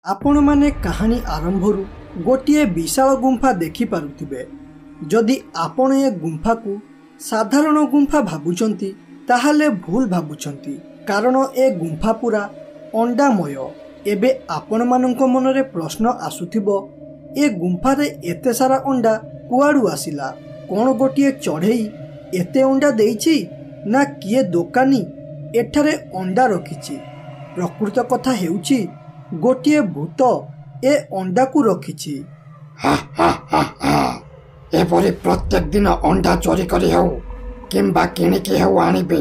आपण माने कहानी आरंभरू गोटे विशाल गुंफा देखि पारुथिबे। जदि आपण ए गुंफा को साधारण गुंफा भाबुचंती ताहाले भूल भाबुचंती, कारण ए गुंफा पूरा अंडामय। एबे आपण माननको मनरे प्रश्न आसुथिबो, ए गुंफा रे एते सारा अंडा कुआडू आसिला? कोन गोटे चढ़ई एते अंडा देइछि, ना किए दोकानी एठारे अंडा रखिछि? प्रकृत कथा हेउछि गोटे भूत ए अंडा को रखिछि। एपरी प्रत्येक दिन अंडा चोरी करी हेउ किंबा किणिकी हेउ आनिबे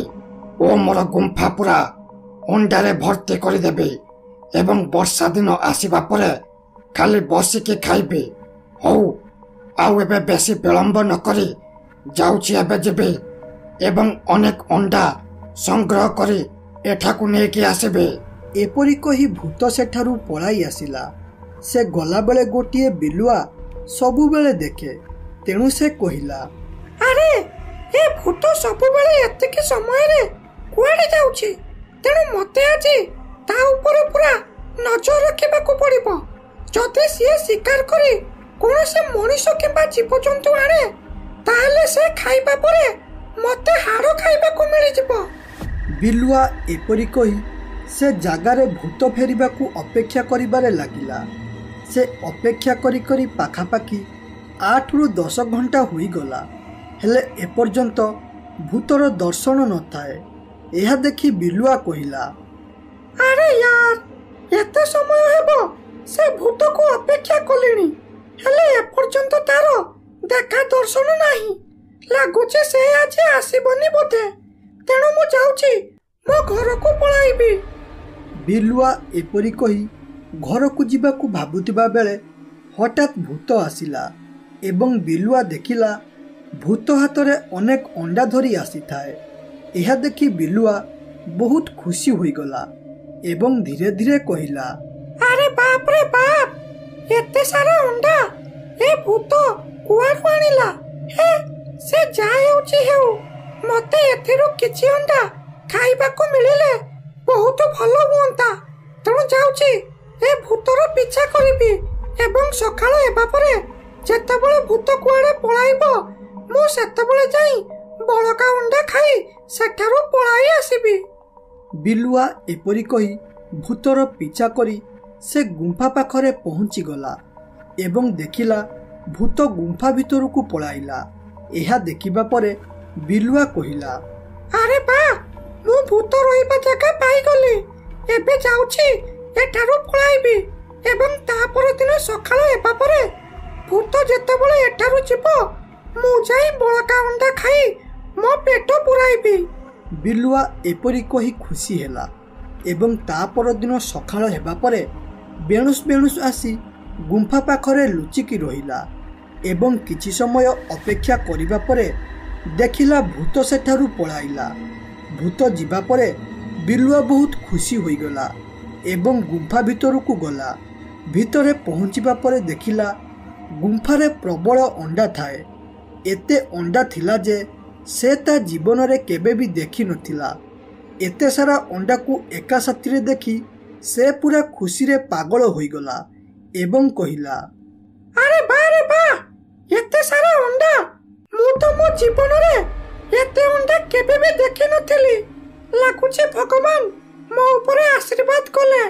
ओ मोर गुंफा पूरा अंडारे भर्ती करदेबे एवं वर्षा दिन आसीबा परे खाली बसिकी खाइबे। हौ आउ एबे बेसी विलंब न करी जाउछि एबे जेबे एवं अनेक अंडा संग्रह करी एठाकु नेकी आसीबे। एपरी कही भूत सेठारु पलाई आसिला। से गला बेले गोटे बिलुआ सबु बेले देखे, तेणु से कहिला, अरे ए भूत सबु बेले एतिकी समय रे कुआडे जाउछि, तेणु मते आजि ता ऊपर पूरा नजर रखिबाकू पड़िबो। जदि से शिकार करी कोनोसे मनुष्य किंबा जीवजंतु आणे ताहले से खाइबा परे मते हाड़ खाइबाकू मिलि जिवो। बिलुआ एपरी कही से जगारे भूत फेरिबाकू अपेक्षा करिबारे लागिला। से अपेक्षा करी करी पाखापाखी 8 ରୁ 10 घंटा हुई गला, हेले एपर्यंत भूतर दर्शन न थाए। यह देखी बिलुआ कहिला, अरे यार एते समय हेबो से भूत को अपेक्षा कलिनी, हेले एपर्यंत तारो देखा दर्शन नाही। लागुचे से आज आसीबनी बोधे, तेणु मु जाउची मो घर को पळाइबी। बिलुआ एपरी कही घर को जीवाकू भाबुतिबा बेले हठात भूत आसिला एवं बिलुआ देखिला भूत हाथ रे अनेक अंडा धरी आसी थाए। यह देखी बिलुआ बहुत खुशी होई गला एवं धीरे धीरे कहिला, अरे बाप रे बाप, एते सारा अंडा ए भूत कुआडू आनिला? हे से जाय होची हेउ, मते एथिरु किछि अंडा खाइबाकू मिलिले बहुत भलो हुंता। तेणु जाउची ए भूतर पीछा करिबी एवं सकाळ हेबा परे जेतेबेले भूत कुआडे पळाइबो मु सेतेबेले जाई बळका अंडा खाई सेठारु पळाई आसीबी। बिलुआ एपरी कही भूतर पीछा करी से गुंफा पाखरे पहुंची गला एवं देखिला भूत गुंफा भितर को पळाइला। एहा देखिबा परे बिलुआ कहिला, अरे बा मु भूत रहिबा जगह पाई गली, एबे जाउची एठारु पळाइबी एवं तापर दिन सकाळ हेबा परे भूत जेतेबेले एठारु जिवो मु जाई बळका अंडा खाई मो पेट पुराइबी। बिलुआ एपरी कही खुशी हेला एवं तापर दिन सकाळ हेबा परे बेणुस बेणुस आसी गुंफा पाखरे लुचिकी रहिला एवं किछि समय अपेक्षा करिबा परे देखिला भूत सेठारु पळाइला। भूत जीवा परे बिलुआ बहुत खुशी होई गला एवं गुंफा भितर को गला। भितरे पहुंचिबा परे देखिला गुंफारे प्रबल अंडा थाए। एते अंडा थिला जे से ता जीवन रे केबे भी देखि नथिला। एते सारा अंडा को एका साथी देखी से पूरा खुशी रे पागल होई गला एवं कहिला, अरे बा एते सारा अंडा मु तो मो जीवन रे एते अंडा केबे भी देखि नथिली। लागुचे भगवान मो ऊपरे आशीर्वाद कले,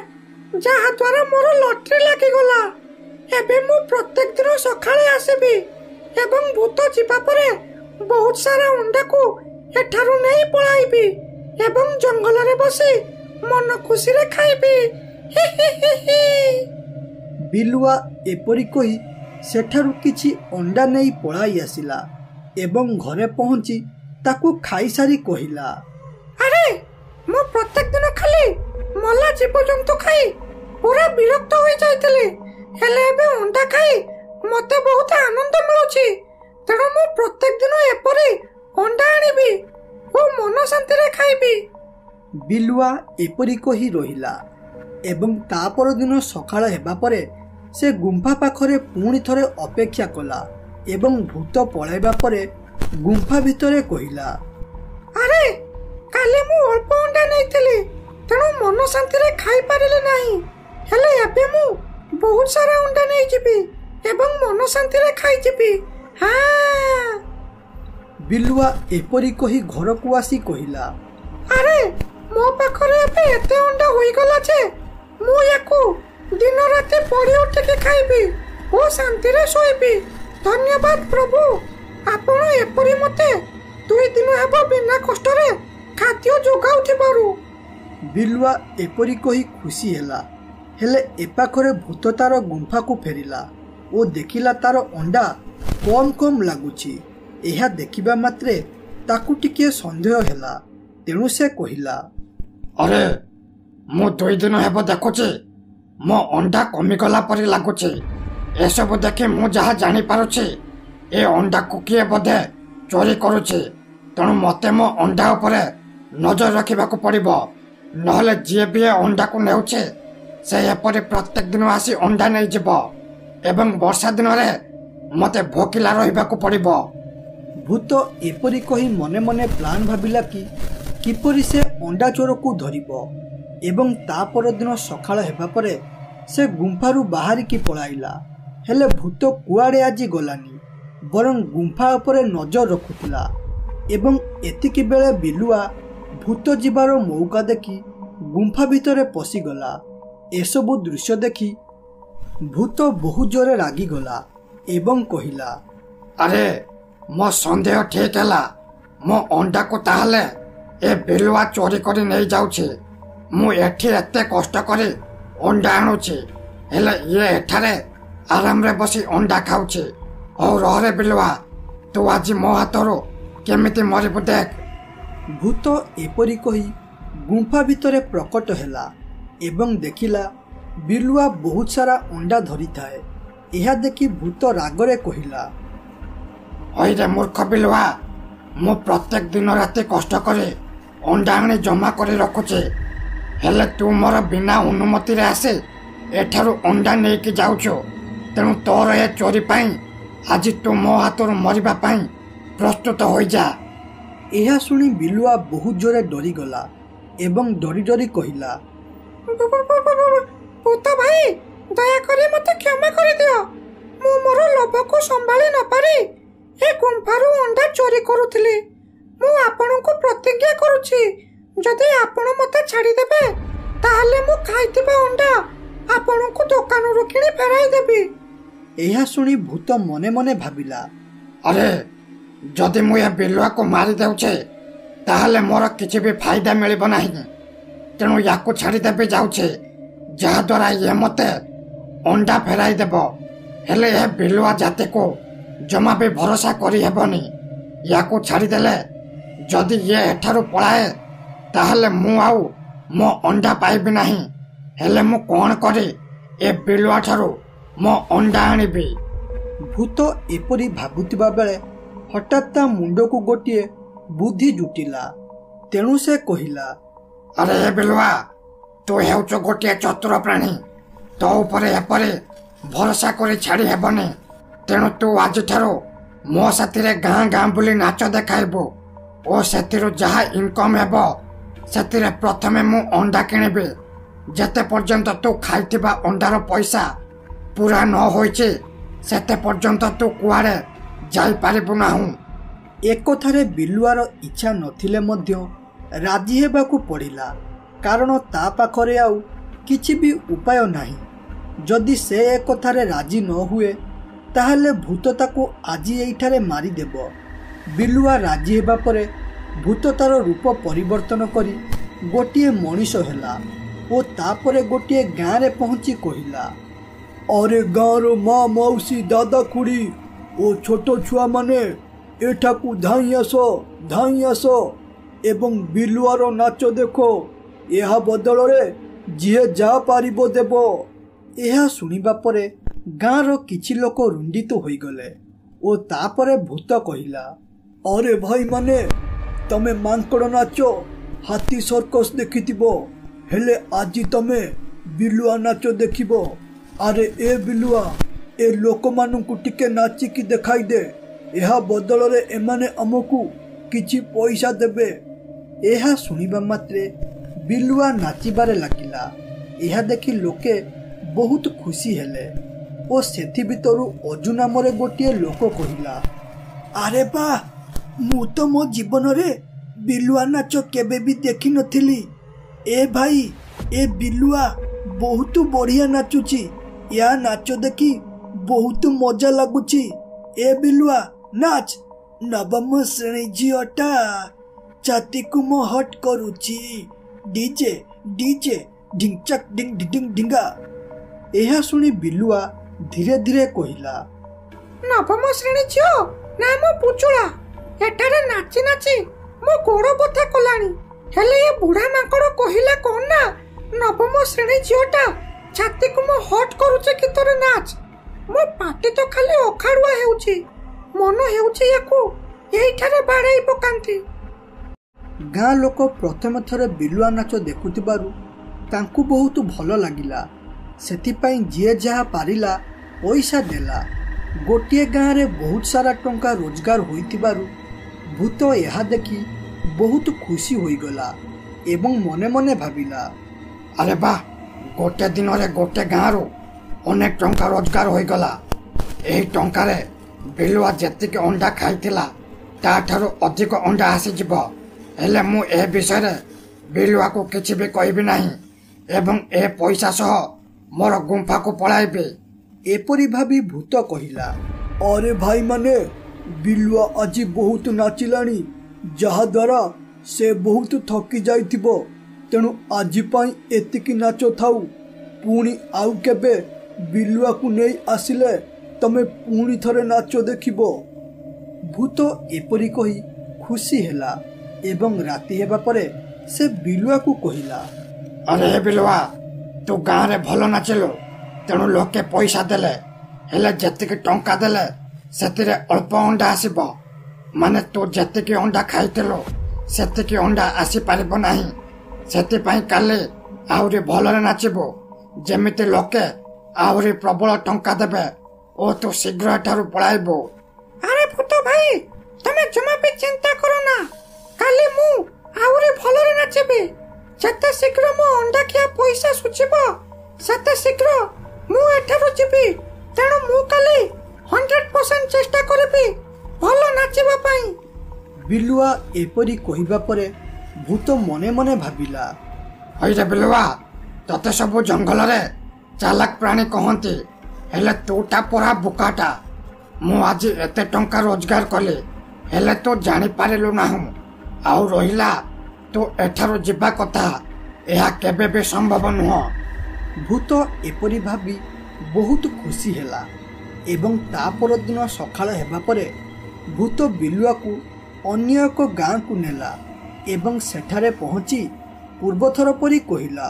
जहा द्वारा मोर लॉटरी लागी गला। एबे मु प्रत्येक दिन सकाळे आसीबी एवं भूत जीवा परे बहुत सारा अंडा को एठारु नहीं पळाइबी एवं जंगल रे बसी मन खुशी रे खाइबी। बिलुआ एपरी कही सेठारु किछि अंडा नहीं पळाई आसिला एवं घरे पहुंची ताकू खाई सारी कहिला, अरे मु प्रत्येक दिन खाली मला जीवजंतु खाई पूरा विरक्त होई जाइतले, हेले एबे अंडा खाई मते बहुत आनंद मिलुची। तेणु मु प्रत्येक दिन एपरी अंडा आनिबी ओ मन शांति रे खाइबी। बिलुआ एपरी कही रहिला एवं तापर दिन सकाळ हेबा परे से गुंफा पाखरे पुणी थरे अपेक्षा कला एवं भूत पळाइबा परे गुंफा भितरे कहिला, अरे काले मु अल्प अंडा नैथिली, तेणु मन शांति रे खाई पारिले नाही। हेले एबे मु बहुत सारा अंडा नहीं जिबी एवं मन शांति रे खाई जिबी। हाँ बिलुआ एपरी कही घर को आसी कहिला, अरे मो पाखरे एबे एते अंडा होई गला जे मु याकू दिन रात पड़ी उठ के खाइबी ओ शांति रे सोइबी। धन्यवाद प्रभु, आपण एपरी मते 2 दिन हेबो बिना कष्ट रे खाद्य जोगाउथिबारु। बिलुआ एपरी कही खुशी हेला। हेले एपाखरे भूत तार गुंफा को फेरिला ओ देखिला तार अंडा कम कम लगुची। एहा देखिबा मात्रे ताकू टिके संदेह हेला। तेणु से कहिला, अरे मु 2 दिन हेबो देखुची मो अंडा कमी गला परी लागुची। एसबु देखि मु जहा जानी पारुची ए अंडा को किए बोधे चोरी करुची। तेणु मते मो अंडा उपरे नजर रखिबाकू पड़िबो, नहले जे भी अंडा को नेउचे से एपरी प्रत्येक दिन आसी अंडा नहीं जिबो एवं वर्षा दिन रे मते भोकिला रहिबाकू पड़िबो। भूत एपरी कही मने मने प्लान भाबिला कि किपरि से अंडा चोर को धरिबो एवं ता पर दिन सकाळ हेबा परे से गुंफारू बाहरी की पळाइला। हेले भूत कुआडे आजी गलानी, बरं गुंफा उपरे नजर रखुथिला एवं एतिकी बेले बिलुआ भूत जीवार मौका देखि गुंफा भितरे पशिगला। एसबु दृश्य देखि भूत बहुत जोरे रागी गला एवं कहिला, अरे मो संदेह ठीक है, मो अंडा को ताहले ए बिलुआ चोरी करी नहीं जाउछे। मु एठी एते कष्ट करी अंडा आणुछे, हेले ये एठारे आराम रे बसी अंडा खाउछे। और रहरे बिलुआ तू आज मो हाथरो केमिति मरिबु देख। भूत एपरी कही गुंफा भितरे प्रकट हेला एवं देखिला बिलुआ बहुत सारा अंडा धरी थाए। यह देखि भूत रागरे कहिला, ओइरे मूर्ख बिलुआ, मु प्रत्येक दिन राति कष्ट करे अंडा आनी जमा करे रखुचे, हेले तू मोर बिना अनुमति रे आसे एठारु अंडा नहीं कि जाउछो। तेणु तोर ए चोरी पाई आज तू मो हाथर मरिबा पाई प्रस्तुत हो जा। यह सुनी बिलुआ बहुत जोरे डरी गला एवं डरी डरी कहिला, भूत भाई दया करे मते क्षमा कर दियो। मु मोर लोभ को संभाली न पारी ए गुंफारू अंडा चोरी करूथिली। मु आपनकु प्रतिज्ञा करूछि जदि आपण मते छाड़ी देबे ताहले मु खाइतिबा अंडा आपनकु दुकान रो किनी फेराई देबी। यह सुनी भूत मने मने भाबिला, अरे जदि मु ए बिलुआ को मारी देउछे ताहले मोर किछि भी फायदा मिलिबो नाही। तेणु याकू छाड़ी देबे जाउछे जहा द्वारा ये मते अंडा फेराई देबो। हेले ए बिलुआ जाते को जमा भी भरोसा करी हेबनी। याकू छाड़ी देले जदि ये एठारु पळाए ताहले मु आउ मो अंडा पाइबी नाही। हेले मु कोन करी ए बिलुआ ठारू मो अंडा आनिबी। भूत एपरी भाबुतिबा बेले हठात ता मुंड को गोटिए बुद्धि जुटिला। तेणु से कहिला, अरे ए बिलुआ, तू हेउच गोटे चतुर प्राणी, तो ऊपर एपरे भरोसा करी छाड़ी हेबनी। तेणु तू आज ठारू मो साथी गाँ गाँ बुली नाच देखाइबू ओ सेतिरु जहा इनकम हेबो सेतिरे प्रथमे मु अंडा किनिबी। जेते पर्यंत तू खाइथिबा अंडार पैसा पूरा न होइचे सेते पर्यंत तू कुआडे जाई पारिबु नाहु। एक कथारे बिलुआर इच्छा नथिले मध्य राजी हेबाकू पड़िला, कारण ता पाखरे आउ किछि भी उपाय नाही। जदि से एक कथारे राजी न हुए ताहले भूत ताको आजी एइठारे मारी देबो। बिलुआ राजी हेबा परे भूत तार रूप परिवर्तन करी गोटिए मनीष हेला ओ तापरे गोटिए गाँ रे पहुंची कहिला, अरे गाँर माँ मौसी दादा खुड़ी ओ छोट छुआ माने एठाकू धाई आस एवं बिलुआर नाच देखो। यह बदल रे जीए जा पारिबो देबो। यह सुनिबा परे गाँर किछि लोक रुंडित होई गले ओ तापरे भूत कहिला, अरे भाई माने तमे मांकड़ नाच हाथी सर्कस देखिथिबो, हेले आजी तमे बिलुआ नाच देखिबो। अरे ए बिलुआ, ए लोक मानकु टिके नाचिकी देखाई दे, यह बदल रे एमाने हमकु किछि पैसा देबे। यह सुनिबा मात्रे बिलुआ नाचिबारे लागिला यह देखि लोके बहुत खुशी हेले ओ सेथि भितरु अजु नामरे गोटे लोक कहिला, अरे बा मु तो मो जीवन रे बिलुआ नाच केबे भी देखि नथिली। ए भाई ए बिलुआ बहुत बढ़िया नाचुची, या नाच देखी बहुत मजा लगुची। ए बिलुआ नाच, नवम श्रेणी झीटा छाती को मो हट करुची, डीजे डीजे ढिंचक डिंग डिंग ढिंगा। यह सुनी बिलुआ धीरे धीरे कहिला, नवम श्रेणी झील ना मो पुचुला एटारे नाची नाची मो गोड़ बथा कलानी। हेले ये बुढ़ा माकड़ कहिला कोन ना नवम श्रेणी झीटा छाती को मो हट करूचे कि तोरे नाच। मो पाटी तो खाली अखाड़ुआ हेउची, मन हेउची याकू एइठारे बाड़ाई पकांती। गाँ लोक प्रथम थर बिलुआ नाच देखुथिबारु तांकु बहुत भल लागिला। सेथिपाई जे जहा पारिला पैसा देला। गोटे गाँव रे बहुत सारा टंका रोजगार होइथिबारु भूत यह देखि बहुत खुशी होइगला एवं मने मने भाविला, अरे बा गोटे दिन रे गोटे गाँव अनेक टंका रोजगार होइगला। एही टंका रे बिलुआ जेतिक अंडा खाइथिला ता ठारो अधिक अंडा आसी जिवो। हेले मु ए विषय रे बिलुआ को किछि भी कहबी नाही एवं ए पैसा सह मोर गुंफा को पळाइबे। एपरी भाभी भूत कहिला, अरे भाई माने बिलुआ आज बहुत नाचिलानी, जहा द्वारा से बहुत थकी जाइथिबो, तेणु आज पाई एतिकी नाच थाउ। पुणी आउ केबे बिलुआ को नहीं आसिले तमे पुणी थरे नाच देखिबो। भूत एपरी कही खुशी हेला एवं राति हेबा परे से बिलुआ को कहिला, अरे बिलुआ तू गाँव रे भल नाचिलु, तेणु लोके पैसा देले हेले जेतिकी टंका देले सेतिरे अल्प अंडा आसीबो। माने तू जेतिकी अंडा खाइथिलु सेतिकी अंडा आसी पारिबो नाही। सेतिपाई काले आउरी भलरे नाचिबो, जेमिति लोके आउरी प्रबल टंका देबे ओ तू शीघ्र एठारु पळाइबो। अरे भूत भाई तमे जमा पे चिंता करो ना, काली मु आउरी भलरे नाचिबे। जते शीघ्र मो अंडा खिया पैसा सुचिबो सेते शीघ्र मु एठारु जिबी। तेणु मु काली 100% चेष्टा करबी भलो नाचिबा पई। बिलुआ एपरी कहिबा परे भूत मने मने भाबिला, हई बिलुआ तते सब जंगल रे चालाक प्राणी कहंती, हेले तूटा परा बुकाटा। मु आज एते टंका रोजगार कले हेले तो जानी पारिलु नाहु। आउ रहिला तो एठारो जिबा कथा, एहा केबे भी संभव नुह। भूत एपरी भाबी बहुत खुशी हेला एवं ता पर दिन सकाळ हेबा परे भूत बिलुआ को अन्य एक गाँ को नेला एवं सेठारे पहुंची पूर्वथर परी कहिला,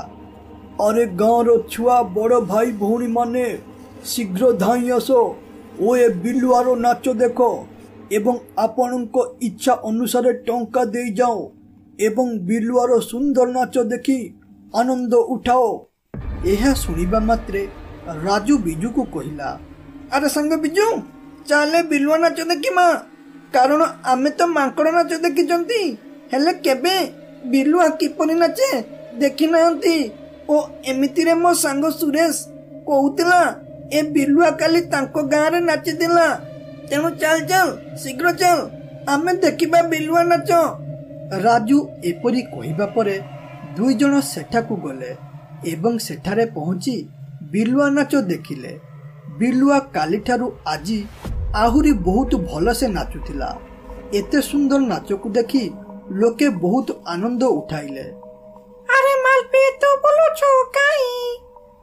अरे गाँव रो छुआ बड़ भाई भौणी माने शीघ्र धाई आसो ओ ए बिलुआर नाच देख एवं आपणको इच्छा अनुसार टंका दे जाओ एवं बिलुआर सुंदर नाच देखी आनंद उठाओ। यह सुनिबा मात्रे राजू बिजू को कहिला, अरे संग बिजू चाले बिलुआ नाच देखिमा, कारण आमे तो मांकड़ नाच देखिचंती हेले केबे बिलुआ किपरि नाचे देखि नांती। ओ एमिति रे मो संग सुरेश कहूतिला ए बिलुआ काली तांको गाँ रे नाची दिला, तेणु चल चल शीघ्र चल आमे देखिबा बिलुआ नाच। राजू एपरी कहिबा परे दुई जण सेठाकू गले एवं सेठारे पहुंची बिलुआ नाच देखिले। बिलुआ काली ठारू आजी आहुरी बहुत भल से नाचुथिला। एते सुंदर नाच को देखी लोके बहुत आनंद उठाइले। अरे मालपी तो बोलो छो काई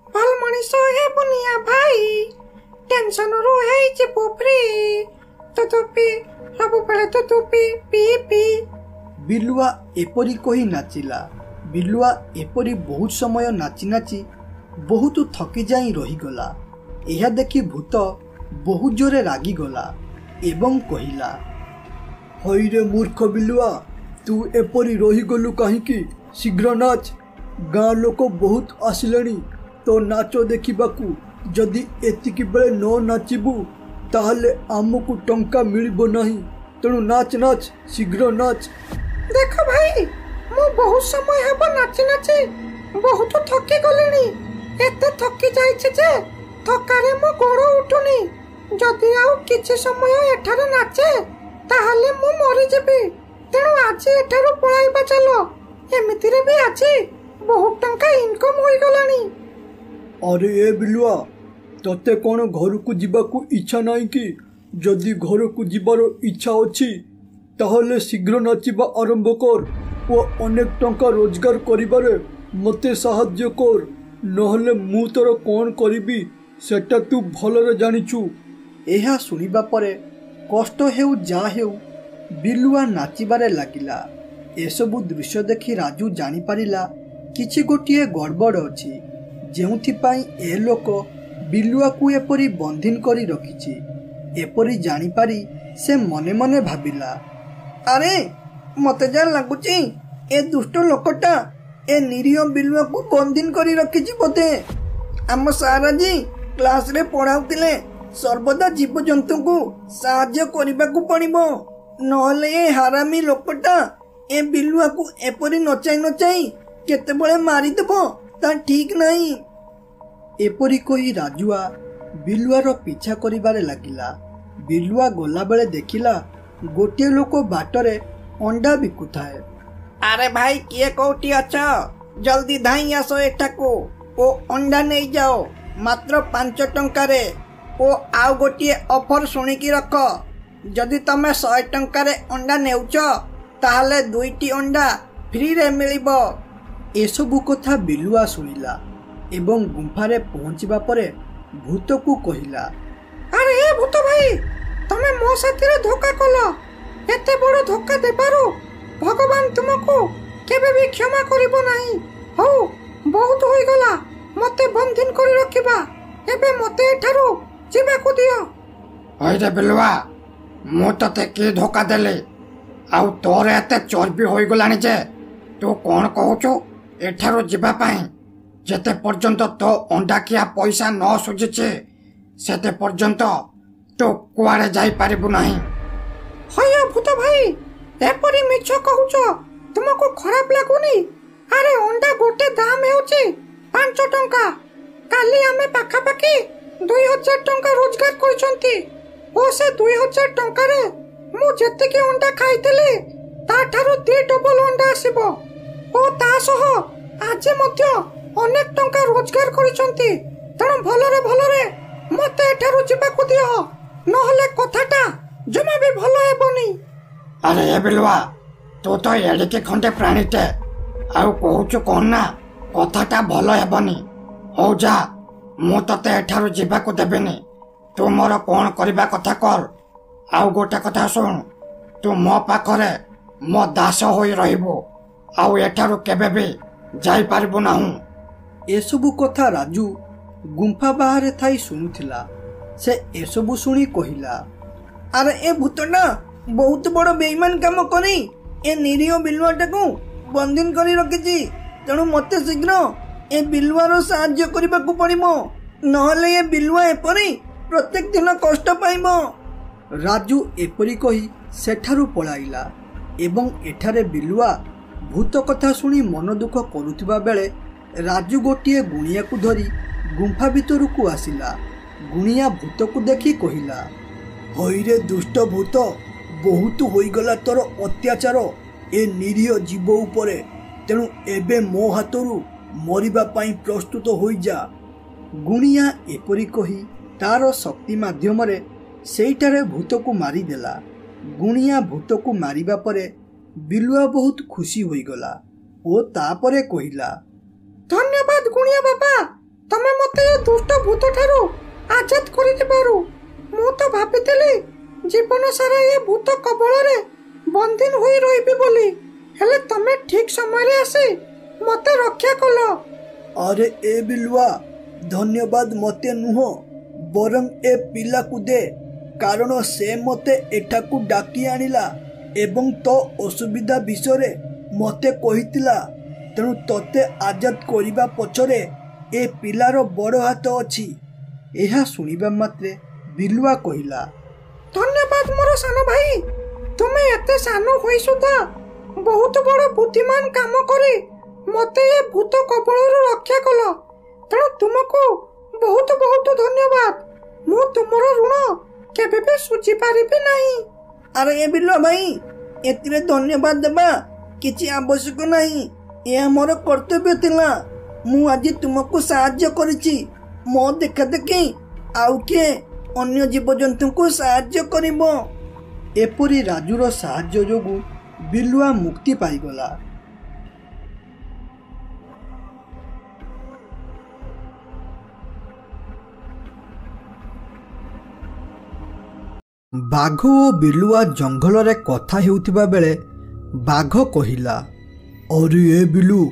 भल मनीषो हे बुनिया भाई, टेंशन रो हे जे पोपरी तो तुपी सब बेले तो तुपी पी पी। बिलुआ एपरी कही नाचिला। बिलुआ एपरी बहुत समय नाची नाची बहुत थकी जाई रहीगला। यह देखी भूत बहुत जोरे रागी गला एवं कहिला, हई रे मूर्ख बिलुआ तू एपरी रहीगलु कहीं, शीघ्र नाच। गाँ लोक बहुत आसिलेनी तो नाच देखिबाकू, जदि एतिकी बेले न नाचिबू ताहले आमको टंका मिलिबो नहीं, तेणु नाच नाच शीघ्र नाच। देखो भाई मु बहुत समय हेबो नाची नाची ବହୁତ ଥକି ଗଲିଣି। ଏତେ ଥକି ଯାଇଛି ଯେ ଥକାରେ ମୋ ଗୋଡ଼ ଉଠୁନି। ଯଦି ଆଉ କିଛି ସମୟ ଏଠାରେ ନାଚେ ତାହେଲେ ମୁଁ ମରିଯିବି। ତେଣୁ ଆଜି ଏଠାରୁ ପଳାଇବା ଚାଲ। ଏମିତିରେ ବି ଆଜି ବହୁତ ଟଙ୍କା ଇନକମ୍ ହୋଇଗଲାଣି। ଆରେ ଏ ବିଲୁଆ, ତତେ କ'ଣ ଘରକୁ ଯିବାକୁ ଇଚ୍ଛା ନାହିଁ କି? ଯଦି ଘରକୁ ଯିବାର ଇଚ୍ଛା ଅଛି ତାହେଲେ ଶୀଘ୍ର ନାଚିବା ଆରମ୍ଭ କର ଓ ଅନେକ ଟଙ୍କା ରୋଜଗାର କରିବାରେ ମୋତେ ସାହାଯ୍ୟ କର। ନହେଲେ ମୁଁ ତୋର କ'ଣ କରିବି ସେଟା ତୁ ଭଲରେ ଜାଣିଛୁ। ଏହା ଶୁଣିବା ପରେ କଷ୍ଟ ହେଉ ଯାହା ହେଉ ବିଲୁଆ ନାଚିବାରେ ଲାଗିଲା। ଏସବୁ ଦୃଶ୍ୟ ଦେଖି ରାଜୁ ଜାଣିପାରିଲା କିଛି ଗୋଟିଏ ଗଡ଼ବଡ଼ ଅଛି, ଯେଉଁଥିପାଇଁ ଏ ଲୋକ ବିଲୁଆକୁ ଏପରି ବନ୍ଦିନ କରି ରଖିଛି। ଏପରି ଜାଣିପାରି ସେ ମନେ ମନେ ଭାବିଲା, ଆରେ ମତେ ଯାହା ଲାଗୁଛି ଏ ଦୁଷ୍ଟ ଲୋକଟା ଏ ନିରୀହ ବିଲୁଆକୁ ବନ୍ଦିନ କରି ରଖିଛି ବୋଧେ। ଆମ ସାର୍ ଆଜି କ୍ଲାସରେ ପଢ଼ାଉଥିଲେ ସର୍ବଦା ଜୀବଜନ୍ତୁଙ୍କୁ ସାହାଯ୍ୟ କରିବାକୁ ପଡ଼ିବ, ନହେଲେ ଏ ହାରାମି ଲୋକଟା ଏ ବିଲୁଆକୁ ଏପରି ନଚାଇ ନଚାଇ କେତେବେଳେ ମାରିଦେବ ତା ଠିକ୍ ନାହିଁ। ଏପରି କହି ରାଜୁଆ ବିଲୁଆର ପିଛା କରିବାରେ ଲାଗିଲା। ବିଲୁଆ ଗଲାବେଳେ ଦେଖିଲା ଗୋଟିଏ ଲୋକ ବାଟରେ ଅଣ୍ଡା ବିକୁଥାଏ। ଆରେ ଭାଇ, କିଏ କୋଉଠି ଅଛ? ଜଲ୍ଦି ଧାଇଁ ଆସ ଏଠାକୁ ଓ ଅଣ୍ଡା ନେଇଯାଅ ମାତ୍ର 5 ଟଙ୍କାରେ। ଓ ଆଉ ଗୋଟିଏ ଅଫର ଶୁଣିକି ରଖ, ଯଦି ତମେ 100 ଟଙ୍କାରେ ଅଣ୍ଡା ନେଉଛ ତାହେଲେ 2ଟି ଅଣ୍ଡା ଫ୍ରିରେ ମିଳିବ। ଏସବୁ କଥା ବିଲୁଆ ଶୁଣିଲା ଏବଂ ଗୁମ୍ଫାରେ ପହଞ୍ଚିବା ପରେ ଭୂତକୁ କହିଲା, ଆରେ ଏ ଭୂତ ଭାଇ, ତମେ ମୋ ସାଥିରେ ଧୋକା କଲ। ଏତେ ବଡ଼ ଧୋକା ଦେବାରୁ ଭଗବାନ ତୁମକୁ କେବେ ବି କ୍ଷମା କରିବ ନାହିଁ। ହଉ, ବହୁତ ହୋଇଗଲା ମତେ ବନ୍ଦିନ କରି ରଖିବା। ଏବେ ମତେ ଏଠାରୁ ଯିବାକୁ ଦିଅ। ହଇରେ ବିଲୁଆ, ମୁଁ ତତେ କି ଧୋକା ଦେଲି? ଆଉ ତୋର ଏତେ ଚର୍ବି ହୋଇଗଲାଣି ଯେ ତୁ କ'ଣ କହୁଛୁ ଏଠାରୁ ଯିବା ପାଇଁ? ଯେତେ ପର୍ଯ୍ୟନ୍ତ ତୋ ଅଣ୍ଡାଖିଆ ପଇସା ନ ସୁଝିଛି ସେତେ ପର୍ଯ୍ୟନ୍ତ ତୁ କୁଆଡ଼େ ଯାଇପାରିବୁ ନାହିଁ। ହଇଆ ଭୂତ ଭାଇ, ଏପରି ମିଛ କହୁଛ, ତୁମକୁ ଖରାପ ଲାଗୁନି? ଆରେ ଅଣ୍ଡା ଗୋଟେ ଦାମ ହେଉଛି 5 ଟଙ୍କା। କାଲି ଆମେ ପାଖାପାଖି 2000 ଟଙ୍କା ରୋଜଗାର କରିଛନ୍ତି ଓ ସେ 2000 ଟଙ୍କାରେ ମୁଁ ଯେତିକି ଅଣ୍ଡା ଖାଇଥିଲି ତାଠାରୁ 2 ଡବଲ ଅଣ୍ଡା ଆସିବ। ଓ ତା ସହ ଆଜି ମଧ୍ୟ ଅନେକ ଟଙ୍କା ରୋଜଗାର କରିଛନ୍ତି। ତେଣୁ ଭଲରେ ଭଲରେ ମତେ ଏଠାରୁ ଯିବାକୁ ଦିଅ, ନହେଲେ କଥାଟା ଜମା ବି ଭଲ ହେବନି। ଆରେ ଏ ବିଲୁଆ, ତୁ ତ ଏଡ଼ିକି ଖଣ୍ଡେ ପ୍ରାଣୀଟେ, ଆଉ କହୁଛୁ କ'ଣ ନା କଥାଟା ଭଲ ହେବନି। ହଉ ଯା, ମୁଁ ତତେ ଏଠାରୁ ଯିବାକୁ ଦେବିନି। ତୁ ମୋର କ'ଣ କରିବା କଥା କର। ଆଉ ଗୋଟେ କଥା ଶୁଣ, ତୁ ମୋ ପାଖରେ ମୋ ଦାସ ହୋଇ ରହିବୁ, ଆଉ ଏଠାରୁ କେବେ ବି ଯାଇପାରିବୁ ନାହିଁ। ଏସବୁ କଥା ରାଜୁ ଗୁମ୍ଫା ବାହାରେ ଥାଇ ଶୁଣୁଥିଲା। ସେ ଏସବୁ ଶୁଣି କହିଲା, ଆରେ ଏ ଭୂତଟା ବହୁତ ବଡ଼ ବେଇମାନ କାମ କରି ଏ ନିରୀହ ବିଲୁଆଟାକୁ ବନ୍ଦିନ କରି ରଖିଛି। ତେଣୁ ମୋତେ ଶୀଘ୍ର ଏ ବିଲୁଆର ସାହାଯ୍ୟ କରିବାକୁ ପଡ଼ିବ, ନହେଲେ ଏ ବିଲୁଆ ଏପରି ପ୍ରତ୍ୟେକ ଦିନ କଷ୍ଟ ପାଇବ। ରାଜୁ ଏପରି କହି ସେଠାରୁ ପଳାଇଲା ଏବଂ ଏଠାରେ ବିଲୁଆ ଭୂତ କଥା ଶୁଣି ମନ ଦୁଃଖ କରୁଥିବା ବେଳେ ରାଜୁ ଗୋଟିଏ ଗୁଣିଆକୁ ଧରି ଗୁମ୍ଫା ଭିତରକୁ ଆସିଲା। ଗୁଣିଆ ଭୂତକୁ ଦେଖି କହିଲା, ହଇରେ ଦୁଷ୍ଟ ଭୂତ, ବହୁତ ହୋଇଗଲା ତୋର ଅତ୍ୟାଚାର ଏ ନିରୀହ ଜୀବ ଉପରେ। ତେଣୁ ଏବେ ମୋ ହାତରୁ ମରିବା ପାଇଁ ପ୍ରସ୍ତୁତ ହୋଇଯା। ଗୁଣିଆ ଏପରି କହି ତାର ଶକ୍ତି ମାଧ୍ୟମରେ ସେଇଠାରେ ଭୂତକୁ ମାରିଦେଲା। ଗୁଣିଆ ଭୂତକୁ ମାରିବା ପରେ ବିଲୁଆ ବହୁତ ଖୁସି ହୋଇଗଲା ଓ ତାପରେ କହିଲା, ଧନ୍ୟବାଦ ଗୁଣିଆ ବାବା, ତମେ ମତେ ଏ ଦୁଷ୍ଟ ଭୂତ ଠାରୁ ଆଜାଦ କରିଦେବାରୁ। ମୁଁ ତ ଭାବିଥିଲି ଜୀବନ ସାରା ଏ ଭୂତ କବଳରେ ବନ୍ଦିନ ହୋଇ ରହିବି ବୋଲି, ହେଲେ ତମେ ଠିକ ସମୟରେ ଆସି ମତେ ରକ୍ଷା କଲ। ଆରେ ଏ ବିଲୁଆ, ଧନ୍ୟବାଦ ମତେ ନୁହଁ, ବରଂ ଏ ପିଲାକୁ ଦେ, କାରଣ ସେ ମତେ ଏଠାକୁ ଡାକି ଆଣିଲା ଏବଂ ତୋ ଅସୁବିଧା ବିଷୟରେ ମତେ କହିଥିଲା। ତେଣୁ ତତେ ଆଜାଦ କରିବା ପଛରେ ଏ ପିଲାର ବଡ଼ ହାତ ଅଛି। ଏହା ଶୁଣିବା ମାତ୍ରେ ବିଲୁଆ କହିଲା, ଧନ୍ୟବାଦ ମୋର ସାନ ଭାଇ, ତୁମେ ଏତେ ସାନ ହୋଇ ସୁଦ୍ଧା ବହୁତ ବଡ଼ ବୁଦ୍ଧିମାନ କାମ କରି मते ये भूत कबलरू रक्षा कल तेणु तुमको बहुत बहुत धन्यवाद। मु तुमर ऋण केबे भी सुझी पारिबे नहीं। अरे ये बिल्लुआ भाई एतिरे धन्यवाद देबा किछि आवश्यक नहीं। यह मोर कर्तव्य थिला। मु आज तुमको साहाय्य करिछि। मो देखा देखी आउ के अन्य जीवजंतु को साहाय्य करिबो। एपरी राजुर साहाय्य जोगु बिल्लुआ मुक्ति पाइगला। बाघ ओ बिल्लुआ जंगल रे कथा हेउथिबा बेले बाघ कहिला, अरे ए बिल्लू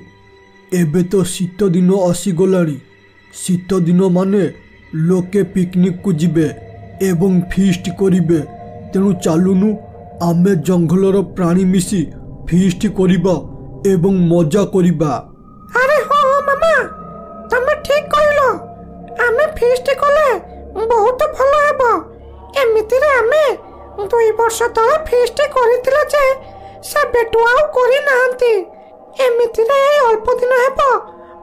एबे तो शीत दिन आसीगलानी। शीत दिन माने लोके पिकनिक को जिबे एवं फीस्ट करिबे। तेणु चालुनु आमे जंगलर प्राणी मिसी फीस्ट करिबा एवं मजा करिबा। अरे हो मामा तमे ठीक कहलो। आमे फीस्ट कले बहुत भलो हेबो। एमिति रे आमे 2 वर्ष तले फीस्ट करितिला जे से बेटुआउ करि नांती। एमिति रे अल्प दिन हेबो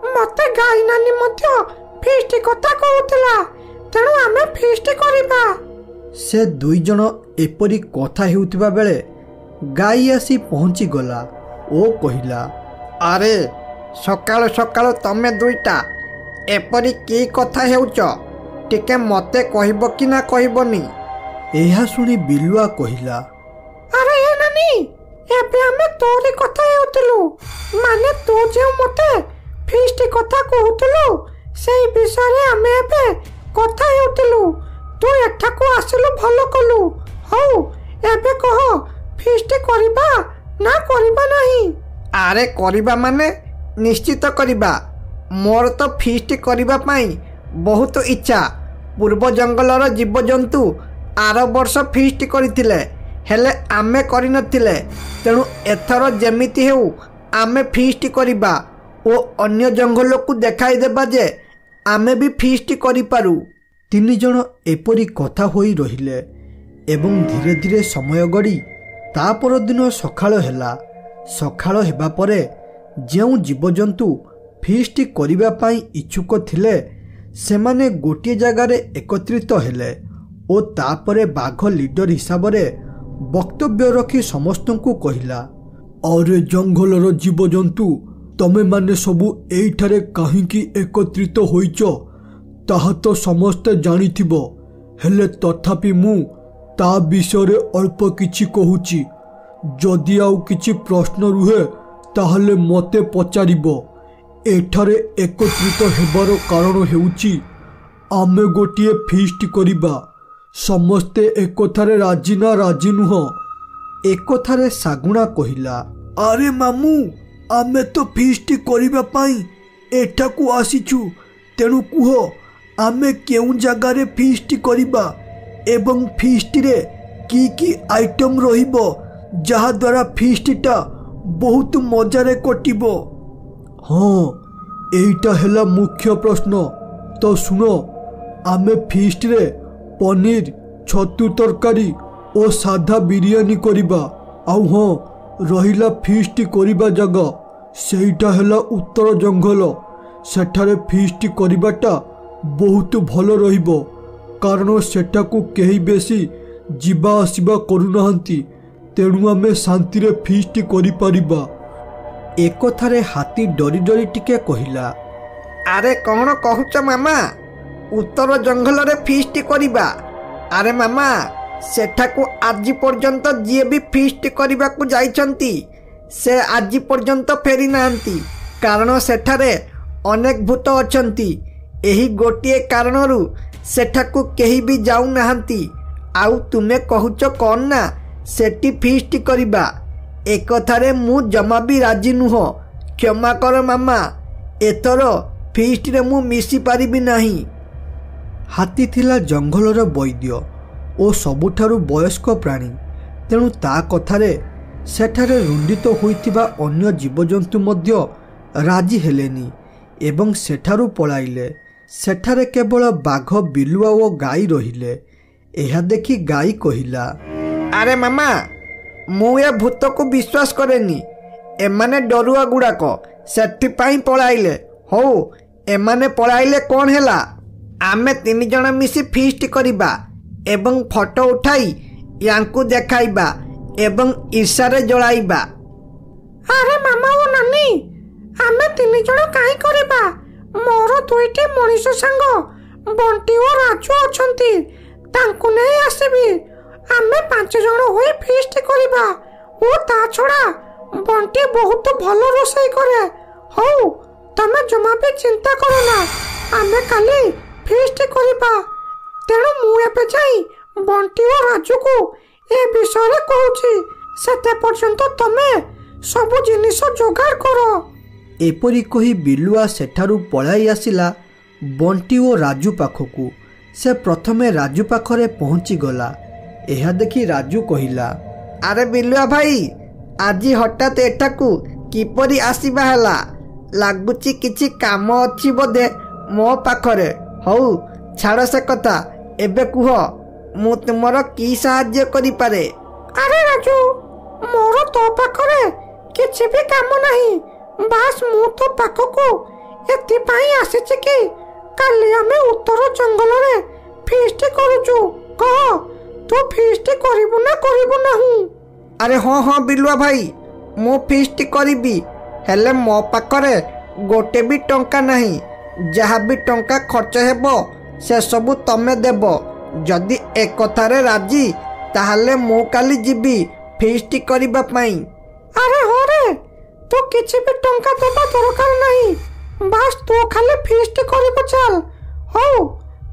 मते गाई नानी मध्य फीस्ट कथा कहउतला। तेणु आमे फीस्ट करिबा। से 2 जन एपरी कथा हेउथिबा बेले गाई आसी पहुंची गला ओ कहिला, अरे सकाळ सकाळ तमे दुईटा एपरी की कथा हेउच टिके मते कहबो कि ना कहबोनी। एहा सुनी बिल्लुआ कहिला, अरे ए नानी एबे हमें तोरी कथा हेउतलु। माने तू जे मते फीस्ट कथा कहउतलु सेही विषय रे हमें एबे कथा हेउतलु। तू एठाको आसिलु भलो कलु। हौ एबे कह फीस्ट करिबा ना करिबा नहीं। अरे करिबा माने निश्चित करिबा। मोर तो फीस्ट करिबा पाई बहुत इच्छा। पूर्व जंगलर जीवजंतु आर वर्ष फीस्ट करथिले हेले आमे करि नथिले। तेणु एथर जेमिति हेउ आमे फीस्ट करिबा ओ अन्य जंगल को देखाई देबा जे आमे भी फीस्ट करि पारू। 3 जन एपरी कथा होई रहिले एवं धीरे धीरे समय गड़ी ता पर दिन सखाळ हेला। सखाळ हेबा परे जेउ जीवजंतु फीस्ट करिबा पाई इच्छुक थिले सेमाने गोटे जगार एकत्रित हेले ओ तापरे बाघ लीडर हिसाब रे वक्तव्य रखी समस्त को कहिला, अरे जंगलर जीवजंतु तमे माने सबु एइठारे काहींकी एकत्रित होइच ताहा तो समस्ते जानिथिबो। हेले तथापि मु ता विषय रे अल्प किछि कहूची। जदि आउ किछि प्रश्न रुहे ताहले मते पचारिबो। एठारे एकत्रित हेबार कारण हेउची आमे गोटिए फीस्ट करिबा। समस्ते एकथारे राजी ना राजी नुह। एकथारे सागुणा कहिला, अरे मामू आमे तो फीस्ट करिबा पाई एठाकू आसीछु। तेणु कुह आमे केउ जगारे फीस्ट करिबा एवं फीस्ट रे की आइटम रहिबो जहा द्वारा फीस्टटा बहुत मजारे कटिबो। हाँ एइटा हेला मुख्य प्रश्न। तो सुनो आमे फीस्ट रे पनीर छतु तरकारी और साधा बिरियानी करिबा। आउ हाँ रहिला फीस्ट करिबा जगह सेइटा हेला उत्तर जंगल। सेठारे फीस्ट करिबाटा बहुत भलो रहिबो कारण सेठाकू केही बेसी जिबा आसिबा करूनाहांती। तेणु आमे शांति रे फीस्ट करि परिबा। एकथारे हाथी डरी डरी टिके कहिला, अरे कौन कहूच मामा उत्तर जंगल रे फीस्ट करिबा। अरे मामा सेठाकू आज पर्यंत जी भी फीस्ट करबा को जाइछंती से आज पर्यंत फेरी नांती कारण सेठारे अनेक भूत अछंती। एही गोटिए कारणरू सेठाकू केही भी जाऊ नाहांती। आउ तुमे कहूच कौन ना सेठी फीस्ट करिबा। एकथारे मु जमा भी राजी नुह। क्षमा कर मामा एथर फीस्ट रे मु मिसी पारिबी नाही। हाथी थिला जंगलर वैद्य ओ सबुठारु वयस्क प्राणी। तेणु ता कथारे सेठारे रुंडित होइथिबा अन्य जीवजंतु मध्य राजी हेलेनी एवं सेठारु पळाइले। सेठारे केवल बाघ बिलुआ ओ गाई रहिले। एहा देखि गाई कहिला, अरे मामा मु ए भूत को विश्वास करेनी। एमाने डरुआ गुड़ाक ସେଥିପାଇଁ ପଳାଇଲେ। ହଉ ଏମାନେ ପଳାଇଲେ କ'ଣ ହେଲା? ଆମେ 3 ଜଣ ମିଶି ଫିଷ୍ଟ କରିବା ଏବଂ ଫଟୋ ଉଠାଇ ୟାଙ୍କୁ ଦେଖାଇବା ଏବଂ ଈର୍ଷାରେ ଜଳାଇବା। ଆରେ ମାମା ଓ ନାନୀ, ଆମେ 3 ଜଣ କାହିଁ କରିବା? ମୋର 2ଟି ମଣିଷ ସାଙ୍ଗ ବଣ୍ଟି ଓ ରାଜୁ ଅଛନ୍ତି, ତାଙ୍କୁ ନେଇ ଆସିବି। ଆମେ 5 ଜଣ ହୋଇ ଫିଷ୍ଟ କରିବା। ଓ ତା ଛଡ଼ା ବଣ୍ଟି ବହୁତ ଭଲ ରୋଷେଇ କରେ। ହଉ ତମେ ଜମା ବି ଚିନ୍ତା କର ନା, ଆମେ କାଲି ଫିଷ୍ଟ କରିବା। ତେଣୁ ମୁଁ ଏବେ ଯାଇ ବଣ୍ଟି ଓ ରାଜୁକୁ ଏ ବିଷୟରେ କହୁଛି। ସେତେ ପର୍ଯ୍ୟନ୍ତ ତମେ ସବୁ ଜିନିଷ ଯୋଗାଡ଼ କର। ଏପରି କହି ବିଲୁଆ ସେଠାରୁ ପଳାଇ ଆସିଲା ବଣ୍ଟି ଓ ରାଜୁ ପାଖକୁ। ସେ ପ୍ରଥମେ ରାଜୁ ପାଖରେ ପହଞ୍ଚିଗଲା। ଏହା ଦେଖି ରାଜୁ କହିଲା, ଆରେ ବିଲୁଆ ଭାଇ, ଆଜି ହଠାତ୍ ଏଠାକୁ କିପରି ଆସିବା ହେଲା? ଲାଗୁଛି କିଛି କାମ ଅଛି ବୋଧେ ମୋ ପାଖରେ। ହଉ ଛାଡ଼ ସେ କଥା, ଏବେ କୁହ ମୁଁ ତୁମର କି ସାହାଯ୍ୟ କରିପାରେ? ଆରେ ରାଜୁ, ମୋର ତୋ ପାଖରେ କିଛି ବି କାମ ନାହିଁ। ବାସ୍ ମୁଁ ତୋ ପାଖକୁ ଏଥିପାଇଁ ଆସିଛି କି କାଲି ଆମେ ଉତ୍ତର ଜଙ୍ଗଲରେ ଫିଷ୍ଟ କରୁଛୁ। କହ, ତୁ ଫିଷ୍ଟ କରିବୁ ନା କରିବୁ ନାହିଁ? ଆରେ ହଁ ବିଲୁଆ ଭାଇ, ମୁଁ ଫିଷ୍ଟ କରିବି, ହେଲେ ମୋ ପାଖରେ ଗୋଟେ ବି ଟଙ୍କା ନାହିଁ। ଯାହା ବି ଟଙ୍କା ଖର୍ଚ୍ଚ ହେବ ସେସବୁ ତମେ ଦେବ। ଯଦି ଏକଥାରେ ରାଜି ତାହେଲେ ମୁଁ କାଲି ଯିବି ଫିଷ୍ଟ କରିବା ପାଇଁ। ଆରେ ହଁ ରେ, ତୁ କିଛି ବି ଟଙ୍କା ଦେବା ଦରକାର ନାହିଁ। ବାସ୍ ତୁ ଖାଲି ଫିଷ୍ଟ କରିବୁ, ଚାଲ। ହଉ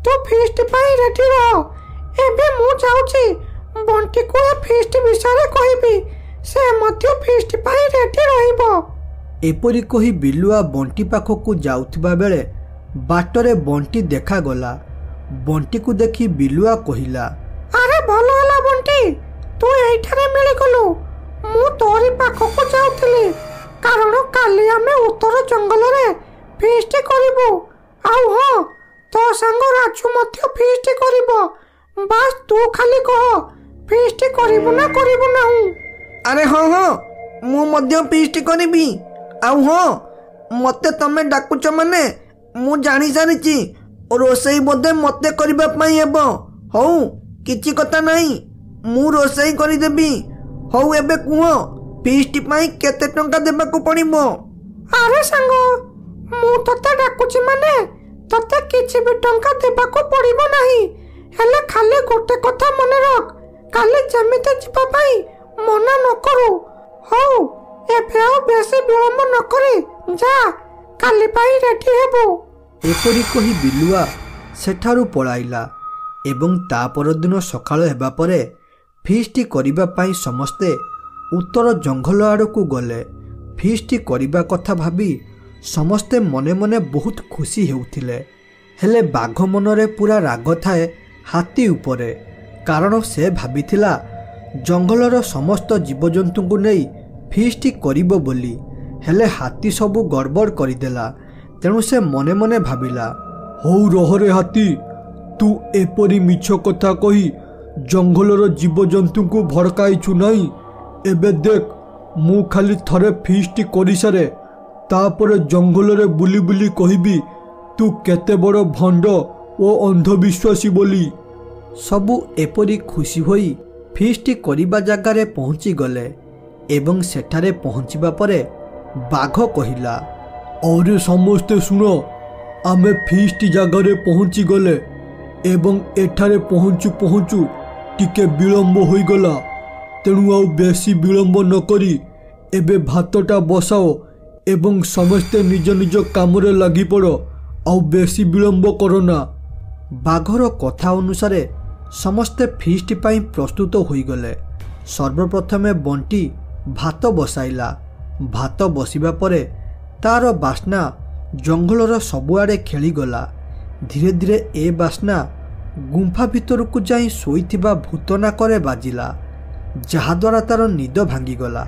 ତୁ ଫିଷ୍ଟ ପାଇଁ ରେଡି ରହ। ଏବେ ମୁଁ ଯାଉଛି ବଣ୍ଟିକୁ ଏ ଫିଷ୍ଟ ବିଷୟରେ କହିବି, ସେ ମଧ୍ୟ ଫିଷ୍ଟ ପାଇଁ ରେଡି ରହିବ। ଏପରି କହି ବିଲୁଆ ବଣ୍ଟି ପାଖକୁ ଯାଉଥିବା ବେଳେ ବାଟରେ ବଣ୍ଟି ଦେଖାଗଲା। ବଣ୍ଟିକୁ ଦେଖି ବିଲୁଆ କହିଲା, ଆରେ ଭଲ ହେଲା ବଣ୍ଟି, ତୁ ଏଇଠାରେ ମିଳିଗଲୁ। ମୁଁ ତୋରି ପାଖକୁ ଯାଉଥିଲି, କାରଣ କାଲି ଆମେ ଉତ୍ତର ଜଙ୍ଗଲରେ ଫିଷ୍ଟ କରିବୁ। ଆଉ ହଁ, ତୋ ସାଙ୍ଗ ରାଜୁ ମଧ୍ୟ ଫିଷ୍ଟ କରିବ। ବାସ୍ ତୁ ଖାଲି କହ, ଫିଷ୍ଟ କରିବୁ ନା କରିବୁ ନାହିଁ? ଆରେ ହଁ ମୁଁ ମଧ୍ୟ ଫିଷ୍ଟ କରିବି। ଆଉ ହଁ, ମୋତେ ତମେ ଡାକୁଛ ମାନେ ମୁଁ ଜାଣି ସାରିଛି ରୋଷେଇ ବୋଧେ ମୋତେ କରିବା ପାଇଁ ହେବ। ହଉ କିଛି କଥା ନାହିଁ, ମୁଁ ରୋଷେଇ କରିଦେବି। ହଉ ଏବେ କୁହ, ଫିଷ୍ଟ ପାଇଁ କେତେ ଟଙ୍କା ଦେବାକୁ ପଡ଼ିବ? ଆରେ ସାଙ୍ଗ, ମୁଁ ତତେ ଡାକୁଛି ମାନେ ତତେ କିଛି ବି ଟଙ୍କା ଦେବାକୁ ପଡ଼ିବ ନାହିଁ। ହେଲେ ଖାଲି ଗୋଟେ କଥା ମନେ ରଖ, କାଲି ଯେମିତି ଯିବା ପାଇଁ ମନା ନ କରୁ। ହଉ ଏବେ ଆଉ ବେଶୀ ବିଳମ୍ବ ନ କରି ଯା, କାଲି ପାଇଁ ରେଡି ହେବୁ। ଏପରି କହି ବିଲୁଆ ସେଠାରୁ ପଳାଇଲା ଏବଂ ତା ପରଦିନ ସକାଳ ହେବା ପରେ ଫିଷ୍ଟ କରିବା ପାଇଁ ସମସ୍ତେ ଉତ୍ତର ଜଙ୍ଗଲ ଆଡ଼କୁ ଗଲେ। ଫିଷ୍ଟ କରିବା କଥା ଭାବି ସମସ୍ତେ ମନେ ମନେ ବହୁତ ଖୁସି ହେଉଥିଲେ। ହେଲେ ବାଘ ମନରେ ପୁରା ରାଗ ଥାଏ ହାତୀ ଉପରେ, କାରଣ ସେ ଭାବିଥିଲା ଜଙ୍ଗଲର ସମସ୍ତ ଜୀବଜନ୍ତୁଙ୍କୁ ନେଇ ଫିଷ୍ଟ କରିବ ବୋଲି। ହେଲେ ହାତୀ ସବୁ ଗଡ଼ବଡ଼ କରିଦେଲା। ତେଣୁ ସେ ମନେ ମନେ ଭାବିଲା, ହଉ ରହରେ ହାତୀ, ତୁ ଏପରି ମିଛ କଥା କହି ଜଙ୍ଗଲର ଜୀବଜନ୍ତୁଙ୍କୁ ଭଡ଼କାଇଛୁ ନାହିଁ। ଏବେ ଦେଖ, ମୁଁ ଖାଲି ଥରେ ଫିଷ୍ଟ କରିସାରେ, ତାପରେ ଜଙ୍ଗଲରେ ବୁଲି ବୁଲି କହିବି ତୁ କେତେ ବଡ଼ ଭଣ୍ଡ ଓ ଅନ୍ଧବିଶ୍ୱାସୀ ବୋଲି। ସବୁ ଏପରି ଖୁସି ହୋଇ ଫିଷ୍ଟ କରିବା ଜାଗାରେ ପହଞ୍ଚିଗଲେ ଏବଂ ସେଠାରେ ପହଞ୍ଚିବା ପରେ ବାଘ କହିଲା, ଆରେ ସମସ୍ତେ ଶୁଣ, ଆମେ ଫିଷ୍ଟ ଜାଗାରେ ପହଞ୍ଚିଗଲେ ଏବଂ ଏଠାରେ ପହଞ୍ଚୁ ପହଞ୍ଚୁ ଟିକେ ବିଳମ୍ବ ହୋଇଗଲା। ତେଣୁ ଆଉ ବେଶୀ ବିଳମ୍ବ ନ କରି ଏବେ ଭାତଟା ବସାଅ ଏବଂ ସମସ୍ତେ ନିଜ ନିଜ କାମରେ ଲାଗିପଡ଼। ଆଉ ବେଶୀ ବିଳମ୍ବ କରନା। ବାଘର କଥା ଅନୁସାରେ ସମସ୍ତେ ଫିଷ୍ଟ ପାଇଁ ପ୍ରସ୍ତୁତ ହୋଇଗଲେ। ସର୍ବପ୍ରଥମେ ବଣ୍ଟି ଭାତ ବସାଇଲା। ଭାତ ବସିବା ପରେ ତାର ବାସ୍ନା ଜଙ୍ଗଲର ସବୁଆଡ଼େ ଖେଳିଗଲା। ଧୀରେ ଧୀରେ ଏ ବାସ୍ନା ଗୁମ୍ଫା ଭିତରକୁ ଯାଇ ଶୋଇଥିବା ଭୂତ ନାକରେ ବାଜିଲା, ଯାହାଦ୍ୱାରା ତାର ନିଦ ଭାଙ୍ଗିଗଲା।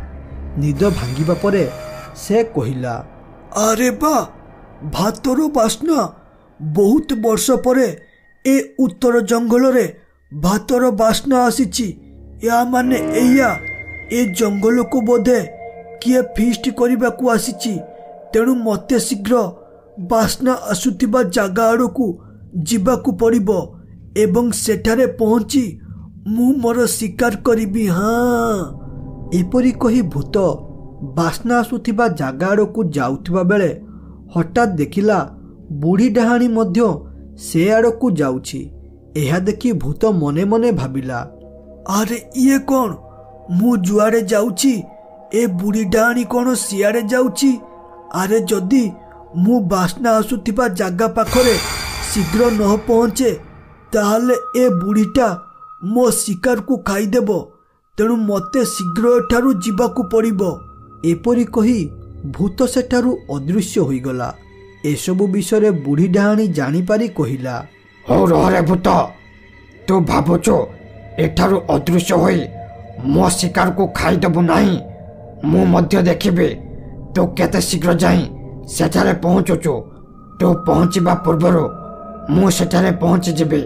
ନିଦ ଭାଙ୍ଗିବା ପରେ ସେ କହିଲା, ଆରେ ବା, ଭାତର ବାସ୍ନା! ବହୁତ ବର୍ଷ ପରେ ଏ ଉତ୍ତର ଜଙ୍ଗଲରେ ଭାତର ବାସ୍ନା ଆସିଛି। ୟା ମାନେ ଏଇଆ, ଏ ଜଙ୍ଗଲକୁ ବୋଧେ କିଏ ଫିଷ୍ଟ କରିବାକୁ ଆସିଛି। ତେଣୁ ମୋତେ ଶୀଘ୍ର ବାସ୍ନା ଆସୁଥିବା ଜାଗା ଆଡ଼କୁ ଯିବାକୁ ପଡ଼ିବ ଏବଂ ସେଠାରେ ପହଞ୍ଚି ମୁଁ ମୋର ଶିକାର କରିବି। ହଁ। ଏପରି କହି ଭୂତ ବାସ୍ନା ଆସୁଥିବା ଜାଗା ଆଡ଼କୁ ଯାଉଥିବା ବେଳେ ହଠାତ୍ ଦେଖିଲା ବୁଢ଼ୀ ଡାହାଣୀ ମଧ୍ୟ ସେ ଆଡ଼କୁ ଯାଉଛି। ଏହା ଦେଖି ଭୂତ ମନେ ମନେ ଭାବିଲା, ଆରେ ଇଏ କ'ଣ? ମୁଁ ଯୁଆଡ଼େ ଯାଉଛି ଏ ବୁଢ଼ୀ ଡାହାଣୀ କ'ଣ ସିଆଡ଼େ ଯାଉଛି? ଆରେ ଯଦି ମୁଁ ବାସ୍ନା ଆସୁଥିବା ଜାଗା ପାଖରେ ଶୀଘ୍ର ନ ପହଞ୍ଚେ ତାହେଲେ ଏ ବୁଢ଼ୀଟା ମୋ ଶିକାରକୁ ଖାଇଦେବ। ତେଣୁ ମୋତେ ଶୀଘ୍ର ଏଠାରୁ ଯିବାକୁ ପଡ଼ିବ। ଏପରି କହି ଭୂତ ସେଠାରୁ ଅଦୃଶ୍ୟ ହୋଇଗଲା। ଏସବୁ ବିଷୟରେ ବୁଢ଼ୀ ଡାହାଣୀ ଜାଣିପାରି କହିଲା, ହଉ ରହରେ ଭୂତ, ତୁ ଭାବୁଛୁ ଏଠାରୁ ଅଦୃଶ୍ୟ ହୋଇ ମୋ ଶିକାରକୁ ଖାଇଦେବୁ ନାହିଁ? ମୁଁ ମଧ୍ୟ ଦେଖିବି ତୁ କେତେ ଶୀଘ୍ର ଯାଇ ସେଠାରେ ପହଞ୍ଚୁଛୁ। ତୁ ପହଞ୍ଚିବା ପୂର୍ବରୁ ମୁଁ ସେଠାରେ ପହଞ୍ଚିଯିବି।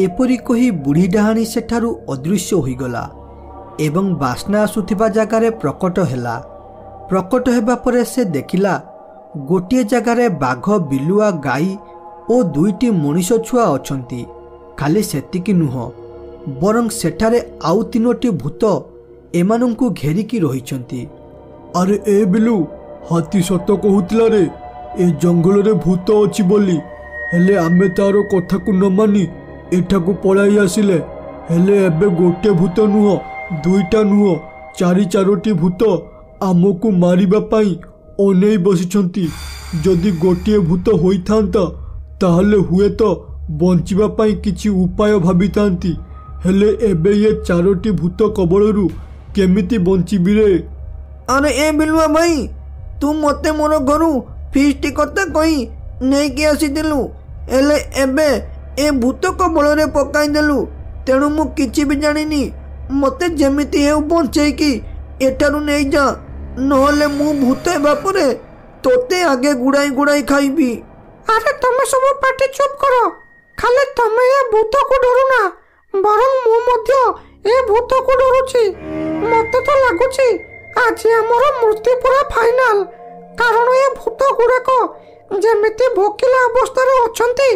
ଏପରି କହି ବୁଢ଼ୀ ଡାହାଣୀ ସେଠାରୁ ଅଦୃଶ୍ୟ ହୋଇଗଲା ଏବଂ ବାସ୍ନା ଆସୁଥିବା ଜାଗାରେ ପ୍ରକଟ ହେଲା। ପ୍ରକଟ ହେବା ପରେ ସେ ଦେଖିଲା ଗୋଟିଏ ଜାଗାରେ ବାଘ, ବିଲୁଆ, ଗାଈ ଓ 2ଟି ମଣିଷ ଛୁଆ ଅଛନ୍ତି। ଖାଲି ସେତିକି ନୁହଁ, ବରଂ ସେଠାରେ ଆଉ 3ଟି ଭୂତ ଏମାନଙ୍କୁ ଘେରିକି ରହିଛନ୍ତି। ଆରେ ଏ ବିଲୁ, ହାତୀ ସତ କହୁଥିଲା ରେ, ଏ ଜଙ୍ଗଲରେ ଭୂତ ଅଛି ବୋଲି। ହେଲେ ଆମେ ତାର କଥାକୁ ନ ମାନି ଏଠାକୁ ପଳାଇ ଆସିଲେ। ହେଲେ ଏବେ ଗୋଟେ ଭୂତ ନୁହଁ, 2ଟା ନୁହଁ, 4ଟି ଭୂତ ଆମକୁ ମାରିବା ପାଇଁ ଅନେଇ ବସିଛନ୍ତି। ଯଦି ଗୋଟିଏ ଭୂତ ହୋଇଥାନ୍ତା ତାହେଲେ ହୁଏତ ବଞ୍ଚିବା ପାଇଁ କିଛି ଉପାୟ ଭାବିଥାନ୍ତି। ହେଲେ ଏବେ ଏ 4ଟି ଭୂତ କବଳରୁ କେମିତି ବଞ୍ଚିବି ରେ? ଆରେ ଏ ବିଲୁଆ ଭାଇ, ତୁ ମୋତେ ମୋର ଘରୁ ଫିଷ୍ଟ କଥା କହି ନେଇକି ଆସିଥିଲୁ, ହେଲେ ଏବେ ଏ ଭୂତ କବଳରେ ପକାଇଦେଲୁ। ତେଣୁ ମୁଁ କିଛି ବି ଜାଣିନି। ମୋତେ ଯେମିତି ହେଉ ବଞ୍ଚେଇକି ଏଠାରୁ ନେଇଯା, ନହେଲେ ମୁଁ ଭୂତ ହେବା ପରେ ତୋତେ ଆଗେ ଗୁଡ଼ାଇ ଖାଇବି। ଆରେ ତମେ ସବୁ ପାଟି ଚୁପ୍ କର। ଖାଲି ତମେ ଏ ଭୂତକୁ ଡରୁନା, ବରଂ ମୁଁ ମଧ୍ୟ ଏ ଭୂତକୁ ଡରୁଛି। ମୋତେ ତ ଲାଗୁଛି ଆଜି ଆମର ମୃତ୍ୟୁ ପୁରା ଫାଇନାଲ, କାରଣ ଏ ଭୂତ ଗୁଡ଼ାକ ଯେମିତି ଭୋକିଲା ଅବସ୍ଥାରେ ଅଛନ୍ତି,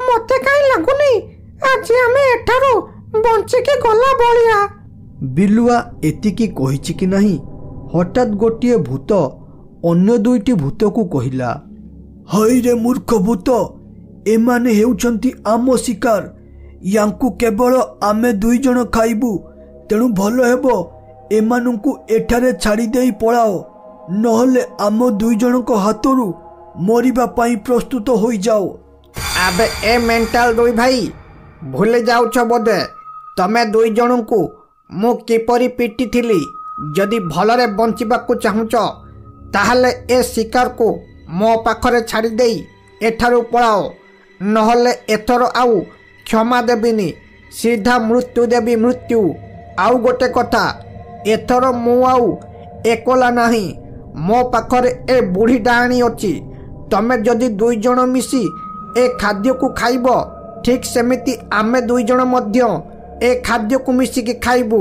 ମୋତେ କାହିଁ ଲାଗୁନି ଆଜି ଆମେ ଏଠାରୁ ବଞ୍ଚିକି ଗଲା ଭଳିଆ। ବିଲୁଆ ଏତିକି କହିଛି କି ନାହିଁ, ହଠାତ୍ ଗୋଟିଏ ଭୂତ ଅନ୍ୟ 2ଟି ଭୂତକୁ କହିଲା, ହଇରେ ମୂର୍ଖ ଭୂତ, ଏମାନେ ହେଉଛନ୍ତି ଆମ ଶିକାର। ୟାଙ୍କୁ କେବଳ ଆମେ 2 ଜଣ ଖାଇବୁ। ତେଣୁ ଭଲ ହେବ ଏମାନଙ୍କୁ ଏଠାରେ ଛାଡ଼ି ଦେଇ ପଳାଅ, ନହେଲେ ଆମ 2 ଜଣଙ୍କ ହାତରୁ ମରିବା ପାଇଁ ପ୍ରସ୍ତୁତ ହୋଇଯାଅ। ଆବେ ଏ ମେଣ୍ଟାଲ 2 ଭାଇ, ଭୁଲି ଯାଉଛ ବୋଧେ ତମେ 2 ଜଣଙ୍କୁ ମୁଁ କିପରି ପିଟିଥିଲି। ଯଦି ଭଲରେ ବଞ୍ଚିବାକୁ ଚାହୁଁଛ ତାହେଲେ ଏ ଶିକାରକୁ ମୋ ପାଖରେ ଛାଡ଼ି ଦେଇ ଏଠାରୁ ପଳାଅ, ନହେଲେ ଏଥର ଆଉ କ୍ଷମା ଦେବିନି, ସିଧା ମୃତ୍ୟୁ ଦେବି, ମୃତ୍ୟୁ। ଆଉ ଗୋଟେ କଥା, ଏଥର ମୁଁ ଆଉ ଏକଲା ନାହିଁ, ମୋ ପାଖରେ ଏ ବୁଢ଼ୀ ଡାହାଣୀ ଅଛି। ତମେ ଯଦି 2 ଜଣ ମିଶି ଏ ଖାଦ୍ୟକୁ ଖାଇବ, ଠିକ୍ ସେମିତି ଆମେ 2 ଜଣ ମଧ୍ୟ ଏ ଖାଦ୍ୟକୁ ମିଶିକି ଖାଇବୁ।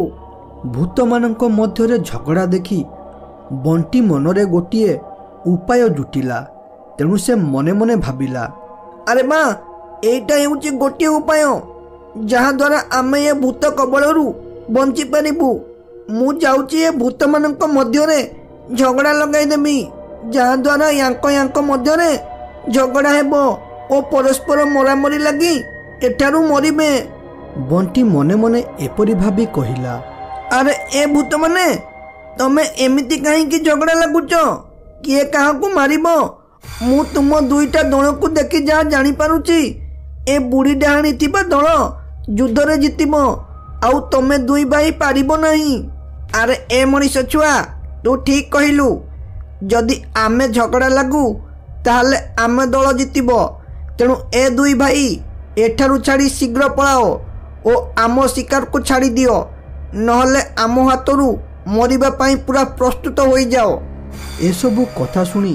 ଭୂତମାନଙ୍କ ମଧ୍ୟରେ ଝଗଡ଼ା ଦେଖି ବଣ୍ଟି ମନରେ ଗୋଟିଏ ଉପାୟ ଜୁଟିଲା। ତେଣୁ ସେ ମନେ ମନେ ଭାବିଲା, ଆରେ ମା, ଏଇଟା ହେଉଛି ଗୋଟିଏ ଉପାୟ ଯାହାଦ୍ୱାରା ଆମେ ଏ ଭୂତ କବଳରୁ ବଞ୍ଚିପାରିବୁ। ମୁଁ ଯାଉଛି ଏ ଭୂତମାନଙ୍କ ମଧ୍ୟରେ ଝଗଡ଼ା ଲଗାଇଦେବି, ଯାହାଦ୍ୱାରା ୟାଙ୍କ ମଧ୍ୟରେ ଝଗଡ଼ା ହେବ ଓ ପରସ୍ପର ମରାମରି ଲାଗି ଏଠାରୁ ମରିବେ। ବଣ୍ଟି ମନେ ମନେ ଏପରି ଭାବି କହିଲା, ଆରେ ଏ ଭୂତମାନେ, ତମେ ଏମିତି କାହିଁକି ଝଗଡ଼ା ଲାଗୁଛ? କିଏ କାହାକୁ ମାରିବ? ମୁଁ ତୁମ 2ଟା ଦଳକୁ ଦେଖି ଯାହା ଜାଣିପାରୁଛି, ଏ ବୁଢ଼ୀ ଡାହାଣୀ ଥିବା ଦଳ ଯୁଦ୍ଧରେ ଜିତିବ, ଆଉ ତମେ 2 ଭାଇ ପାରିବ ନାହିଁ। ଆରେ ଏ ମଣିଷ ଛୁଆ, ତୁ ଠିକ୍ କହିଲୁ। ଯଦି ଆମେ ଝଗଡ଼ା ଲାଗୁ ତାହେଲେ ଆମ ଦଳ ଜିତିବ। ତେଣୁ ଏ 2 ଭାଇ ଏଠାରୁ ଛାଡ଼ି ଶୀଘ୍ର ପଳାଅ ଓ ଆମ ଶିକାରକୁ ଛାଡ଼ି ଦିଅ, ନହେଲେ ଆମ ହାତରୁ ମରିବା ପାଇଁ ପୁରା ପ୍ରସ୍ତୁତ ହୋଇଯାଅ। ଏସବୁ କଥା ଶୁଣି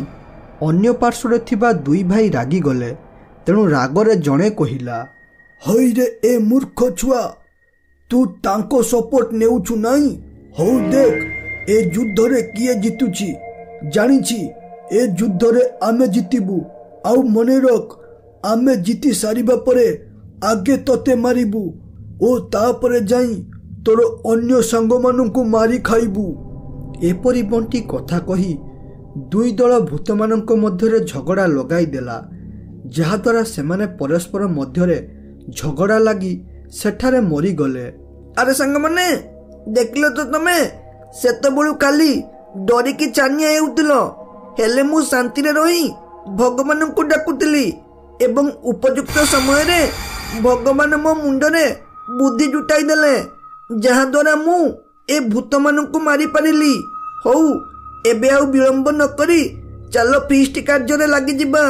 ଅନ୍ୟ ପାର୍ଶ୍ୱରେ ଥିବା 2 ଭାଇ ରାଗିଗଲେ। ତେଣୁ ରାଗରେ ଜଣେ କହିଲା, ହଇରେ ଏ ମୂର୍ଖ ଛୁଆ, ତୁ ତାଙ୍କ ସପୋର୍ଟ ନେଉଛୁ ନାହିଁ? ହଉ ଦେଖ ଏ ଯୁଦ୍ଧରେ କିଏ ଜିତୁଛି। ଜାଣିଛି ए युद्धरे आमे जितिबु आउ मने रख आमे जीति सारिबा परे आगे तते मारिबु ओ तापरे जाई तोर अन्य सांग मानंकु मारी खाइबु। एपरि बंटी कथा कही दुई दल भूत मानंक मध्यरे झगड़ा लगाई देला जहाद्वारा सेमाने परस्पर मध्यरे झगड़ा लगी सेठारे मरी गले। अरे सांग माने देखिल तो तमे सेतबेलू काली डरिकी चानिया हेउतिल हेले मु शांति रे रही भगवान को डाकुतिली एवं उपयुक्त समय रे भगवान मो मुंडरे बुद्धि जुटाई देले जहाद्वारा मु ए भूत मानंकु मारी पारिली। हौ एबे आउ विलंब न करी चलो फीस्ट कार्य रे लागि जिबा।